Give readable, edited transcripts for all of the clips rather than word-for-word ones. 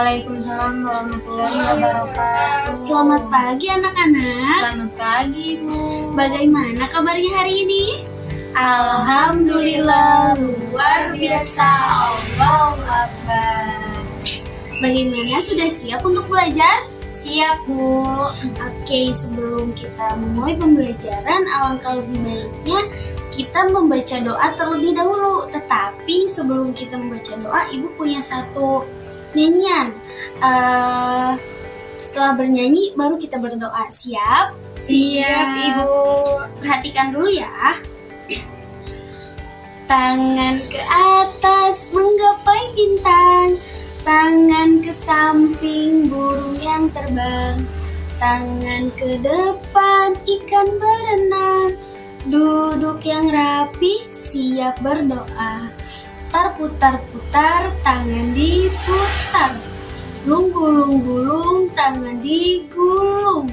Waalaikumsalam warahmatullahi wabarakatuh. Selamat pagi anak-anak. Selamat pagi, Bu. Bagaimana kabarnya hari ini? Alhamdulillah, luar biasa. Allahu Akbar. Bagaimana, sudah siap untuk belajar? Siap, Bu. Oke, sebelum kita memulai pembelajaran, alangkah lebih baiknya kita membaca doa terlebih dahulu. Tetapi sebelum kita membaca doa, Ibu punya satu nyanyian. Setelah bernyanyi, baru kita berdoa. Siap? Siap, Ibu. Perhatikan dulu ya. Tangan ke atas menggapai bintang, tangan ke samping burung yang terbang, tangan ke depan ikan berenang, duduk yang rapi siap berdoa. Putar-putar tangan diputar, gulung-gulung tangan digulung,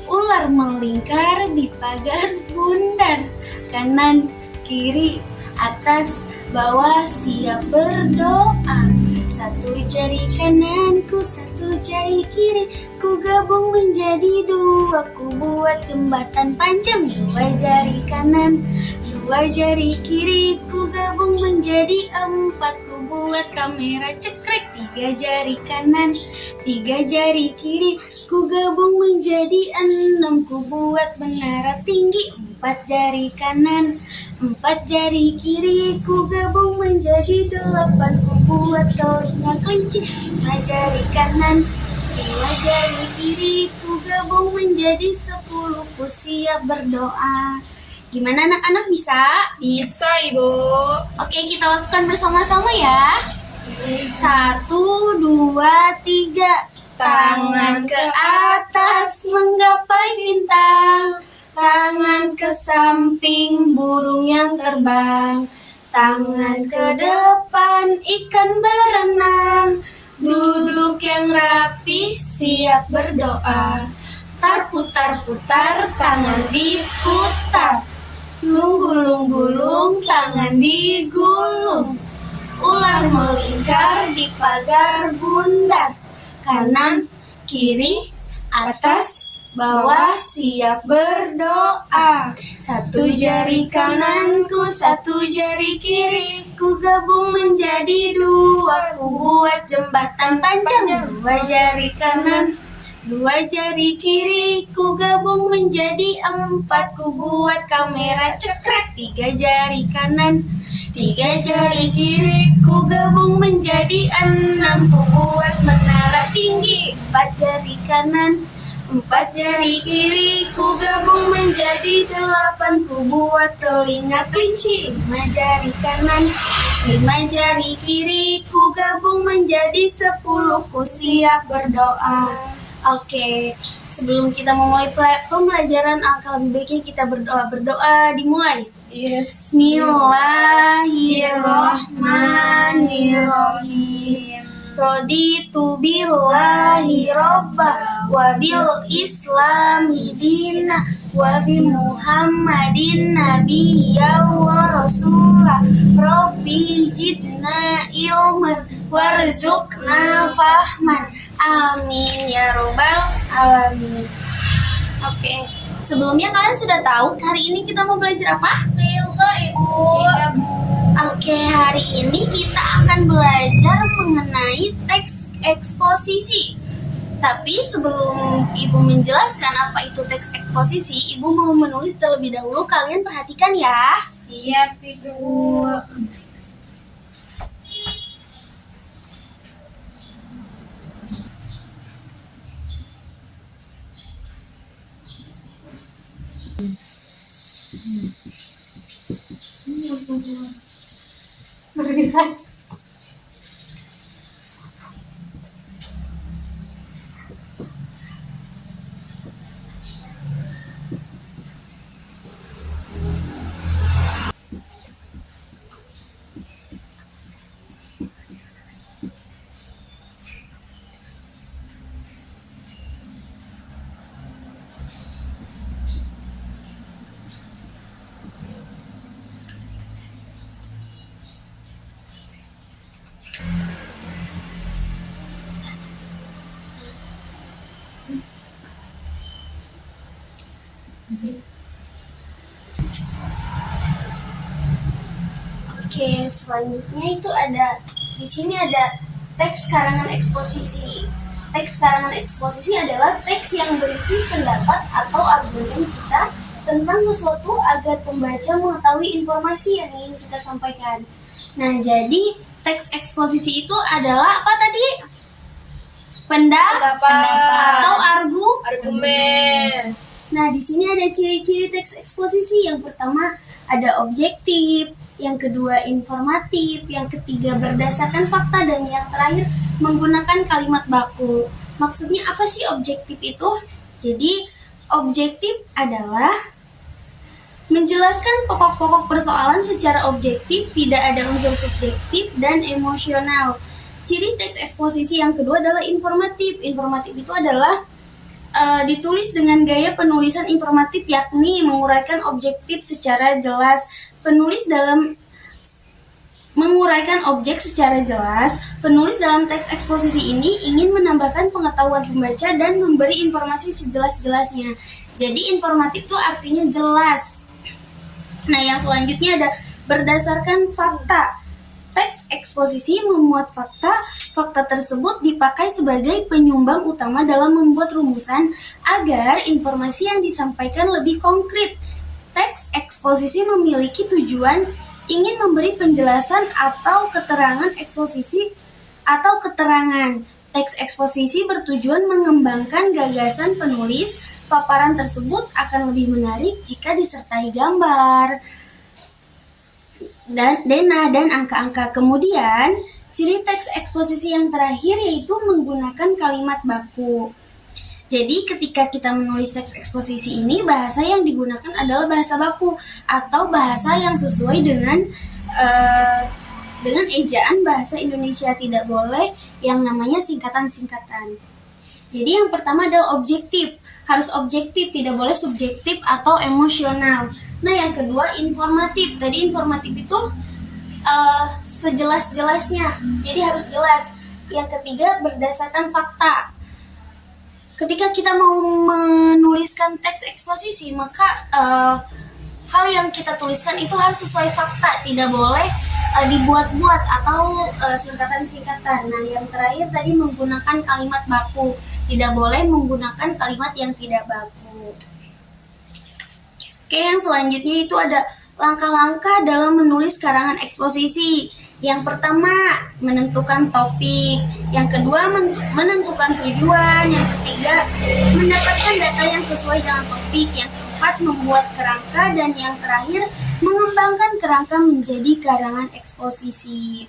ular melingkar di pagar bundar, kanan kiri atas bawah siap berdoa. Satu jari kananku, satu jari kiri, ku gabung menjadi dua, ku buat jembatan panjang. Dua jari kanan, dua jari kiri, ku gabung menjadi empat, ku buat kamera cekrek. Tiga jari kanan, tiga jari kiri, ku gabung menjadi enam, ku buat menara tinggi. Empat jari kanan, empat jari kiri, ku gabung menjadi delapan, ku buat telinga kelinci. Lima jari kanan, lima jari kiri, ku gabung menjadi 10, ku siap berdoa. Gimana anak-anak, bisa? Bisa, Ibu. Oke, kita lakukan bersama-sama ya. 1, 2, 3. Tangan ke atas menggapai bintang, tangan ke samping burung yang terbang, tangan ke depan ikan berenang, duduk yang rapi siap berdoa. Putar-putar tangan diputar, gulung-gulung tangan digulung, ular melingkar di pagar bundar, kanan kiri atas bawah siap berdoa. Satu jari kananku, satu jari kiri, ku gabung menjadi dua, ku buat jembatan panjang. Dua jari kanan, dua jari kiri, ku gabung menjadi empat, ku buat kamera cekrek. Tiga jari kanan, tiga jari kiri, ku gabung menjadi enam, ku buat menara tinggi. Empat jari kanan, empat jari kiri, ku gabung menjadi delapan, ku buat telinga kelinci. Lima jari kanan, lima jari kiri, ku gabung menjadi 10, ku siap berdoa. Oke, sebelum kita memulai pembelajaran, alangkah lebih baiknya kita berdoa. Berdoa dimulai. Yes. Bismillahirrahmanirrahim. Raditu billahi robba wa bil islami dina wa bi muhammadin nabiyya wa rasulah. Rabbi zidna ilman warzuqna fahman. Amin ya robbal alamin. Oke, sebelumnya kalian sudah tahu hari ini kita mau belajar apa? Silga, Ibu. Iya, Bu. Oke, hari ini kita akan belajar mengenai teks eksposisi. Tapi sebelum Ibu menjelaskan apa itu teks eksposisi, Ibu mau menulis terlebih dahulu. Kalian perhatikan ya. Siap, Ibu. Oke, selanjutnya itu di sini ada teks karangan eksposisi. Teks karangan eksposisi adalah teks yang berisi pendapat atau argumen kita tentang sesuatu agar pembaca mengetahui informasi yang ingin kita sampaikan. Nah, jadi teks eksposisi itu adalah apa tadi? Pendapat atau argumen. Nah, di sini ada ciri-ciri teks eksposisi. Yang pertama ada objektif, yang kedua informatif, yang ketiga berdasarkan fakta, dan yang terakhir menggunakan kalimat baku. Maksudnya apa sih objektif itu? Jadi objektif adalah menjelaskan pokok-pokok persoalan secara objektif, tidak ada unsur subjektif dan emosional. Ciri teks eksposisi yang kedua adalah informatif. Informatif itu adalah ditulis dengan gaya penulisan informatif, yakni menguraikan objektif secara jelas. Penulis dalam menguraikan objek secara jelas. Penulis dalam teks eksposisi ini ingin menambahkan pengetahuan pembaca dan memberi informasi sejelas-jelasnya. Jadi informatif itu artinya jelas. Nah, yang selanjutnya ada berdasarkan fakta. Teks eksposisi memuat fakta. Fakta tersebut dipakai sebagai penyumbang utama dalam membuat rumusan agar informasi yang disampaikan lebih konkret. Teks eksposisi memiliki tujuan ingin memberi penjelasan atau keterangan eksposisi atau keterangan. Teks eksposisi bertujuan mengembangkan gagasan penulis. Paparan tersebut akan lebih menarik jika disertai gambar, dan dena dan angka-angka. Kemudian, ciri teks eksposisi yang terakhir yaitu menggunakan kalimat baku. Jadi ketika kita menulis teks eksposisi ini, bahasa yang digunakan adalah bahasa baku atau bahasa yang sesuai dengan ejaan bahasa Indonesia. Tidak boleh yang namanya singkatan-singkatan. Jadi yang pertama adalah objektif. Harus objektif, tidak boleh subjektif atau emosional. Nah, yang kedua informatif. Tadi informatif itu sejelas-jelasnya, jadi harus jelas. Yang ketiga berdasarkan fakta. Ketika kita mau menuliskan teks eksposisi, maka hal yang kita tuliskan itu harus sesuai fakta, tidak boleh dibuat-buat atau singkatan-singkatan. Nah, yang terakhir tadi menggunakan kalimat baku, tidak boleh menggunakan kalimat yang tidak baku. Oke, yang selanjutnya itu ada langkah-langkah dalam menulis karangan eksposisi. Yang pertama, menentukan topik. Yang kedua, menentukan tujuan. Yang ketiga, mendapatkan data yang sesuai dengan topik. Yang keempat, membuat kerangka. Dan yang terakhir, mengembangkan kerangka menjadi karangan eksposisi.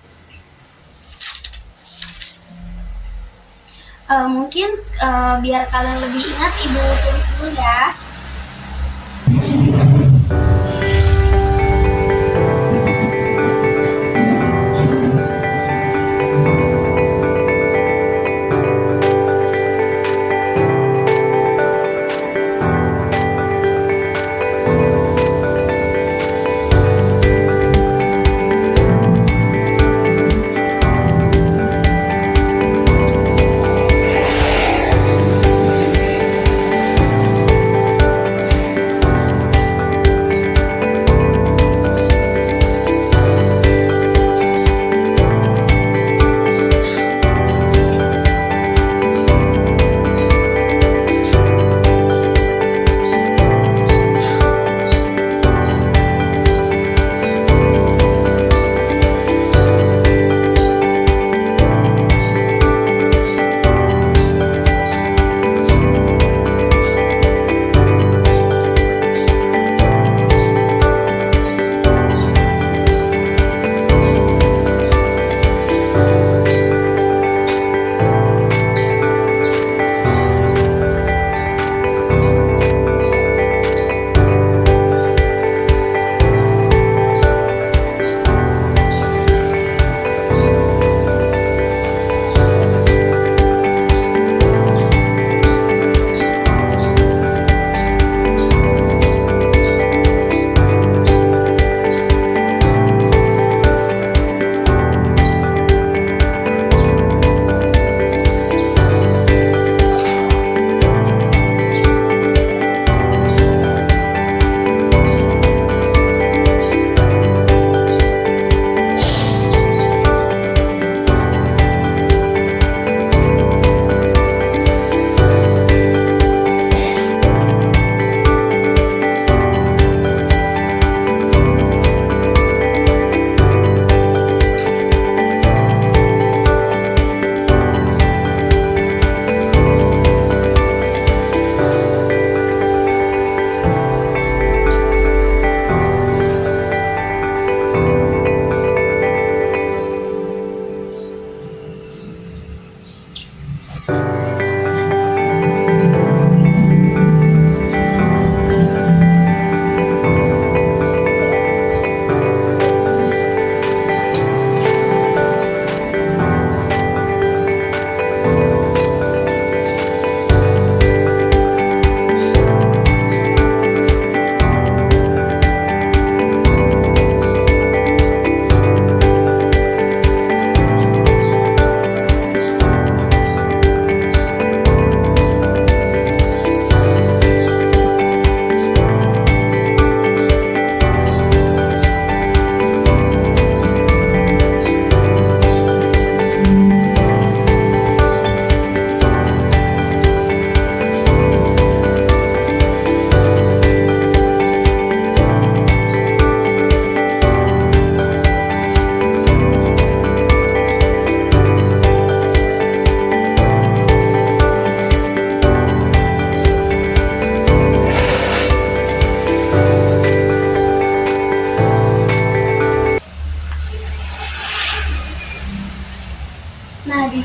Mungkin biar kalian lebih ingat, Ibu tulis dulu ya.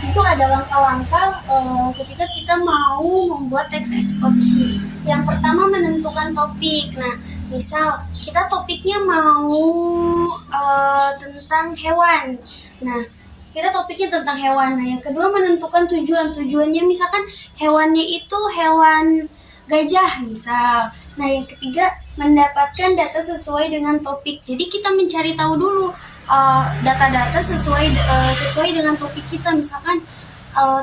situ ada langkah-langkah ketika kita mau membuat teks eksposisi. Yang pertama menentukan topik. Nah, misal kita topiknya mau tentang hewan. Nah, kita topiknya tentang hewan. Nah, yang kedua menentukan tujuan. Tujuannya misalkan hewannya itu hewan gajah misal. Nah, yang ketiga mendapatkan data sesuai dengan topik. Jadi kita mencari tahu dulu data-data sesuai dengan topik kita. Misalkan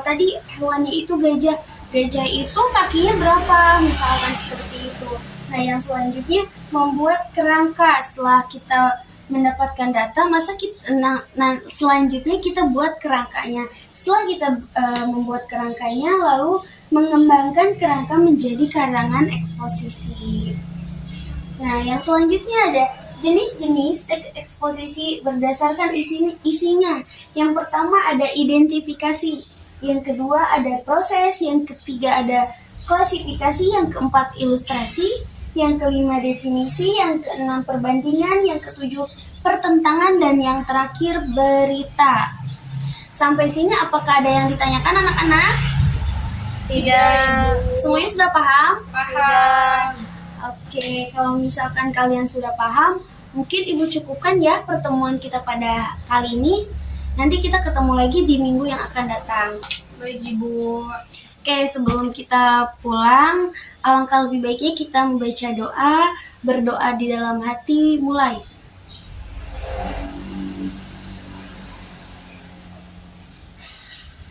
tadi hewannya itu gajah. Gajah itu kakinya berapa? Misalkan seperti itu. Nah, yang selanjutnya membuat kerangka. Setelah kita mendapatkan data, selanjutnya kita buat kerangkanya. Setelah kita membuat kerangkanya, lalu mengembangkan kerangka menjadi karangan eksposisi. Nah, yang selanjutnya ada jenis-jenis teks eksposisi berdasarkan isinya. Yang pertama ada identifikasi, yang kedua ada proses, yang ketiga ada klasifikasi, yang keempat ilustrasi, yang kelima definisi, yang keenam perbandingan, yang ketujuh pertentangan, dan yang terakhir berita. Sampai sini apakah ada yang ditanyakan anak-anak? Tidak. Semuanya sudah paham? Paham. Oke, kalau misalkan kalian sudah paham, mungkin Ibu cukupkan ya pertemuan kita pada kali ini. Nanti kita ketemu lagi di minggu yang akan datang. Baik, Ibu. Oke, sebelum kita pulang, alangkah lebih baiknya kita membaca doa, berdoa di dalam hati, mulai.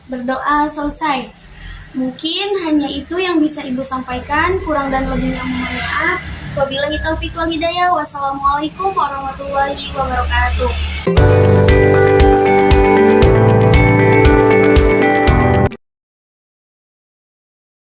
Berdoa selesai. Mungkin hanya itu yang bisa Ibu sampaikan, kurang dan lebihnya mohon maaf. Wabillahi taufiq wal hidayah. Wassalamualaikum warahmatullahi wabarakatuh.